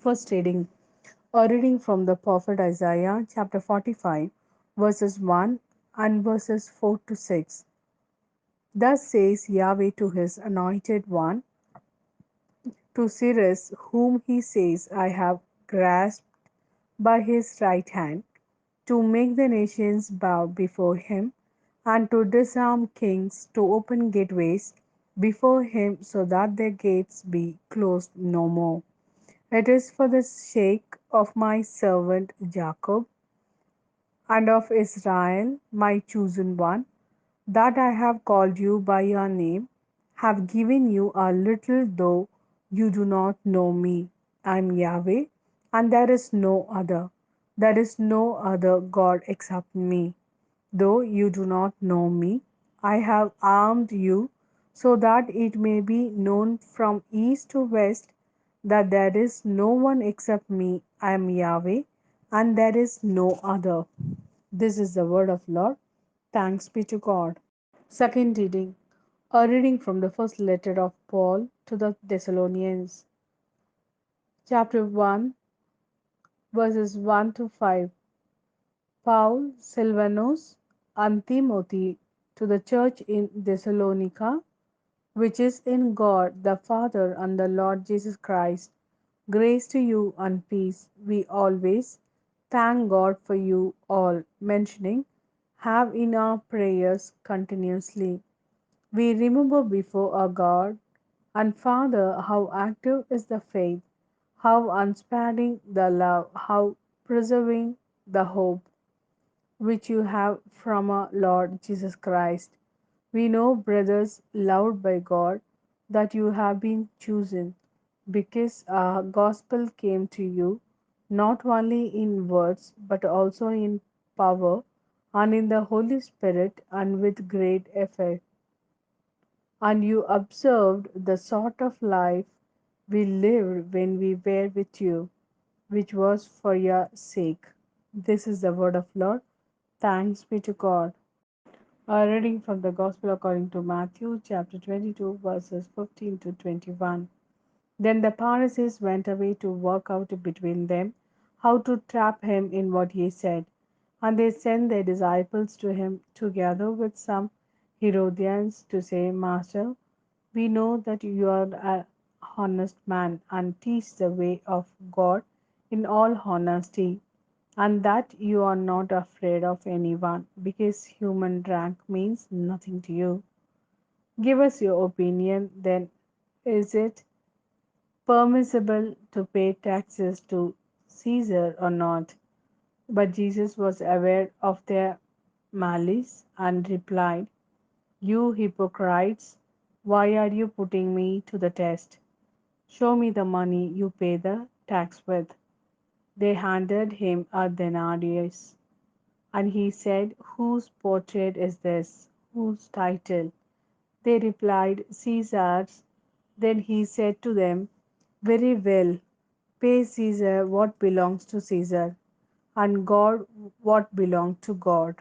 First reading. A reading from the prophet Isaiah, chapter 45, verses 1 and verses 4 to 6. Thus says Yahweh to his anointed one, to Cyrus, whom he says, I have grasped by his right hand, to make the nations bow before him, and to disarm kings, to open gateways before him, so that their gates be closed no more. It is for the sake of my servant Jacob and of Israel, my chosen one, that I have called you by your name, have given you a little, though you do not know me. I am Yahweh, and there is no other. There is no other God except me. Though you do not know me, I have armed you so that it may be known from east to west that there is no one except me. I am Yahweh, and there is no other. This is the word of Lord. Thanks be to God. Second reading. A reading from the first letter of Paul to the Thessalonians, chapter 1, verses 1 to 5. Paul, Silvanus, and Timothy to the church in Thessalonica, which is in God the Father and the Lord Jesus Christ. Grace to you and peace. We always thank God for you all, mentioning, have in our prayers continuously. We remember before our God and Father how active is the faith, how unsparing the love, how preserving the hope which you have from our Lord Jesus Christ. We know, brothers, loved by God, that you have been chosen, because our gospel came to you not only in words but also in power and in the Holy Spirit and with great effort. And you observed the sort of life we lived when we were with you, which was for your sake. This is the word of Lord. Thanks be to God. A reading from the Gospel according to Matthew, chapter 22, verses 15 to 21. Then the Pharisees went away to work out between them how to trap him in what he said. And they sent their disciples to him together with some Herodians to say, Master, we know that you are an honest man and teach the way of God in all honesty, and that you are not afraid of anyone, because human rank means nothing to you. Give us your opinion then. Is it permissible to pay taxes to Caesar or not? But Jesus was aware of their malice and replied, You hypocrites, why are you putting me to the test? Show me the money you pay the tax with. They handed him a denarius, and he said, Whose portrait is this? Whose title? They replied, Caesar's. Then he said to them, Very well, pay Caesar what belongs to Caesar, and God what belongs to God.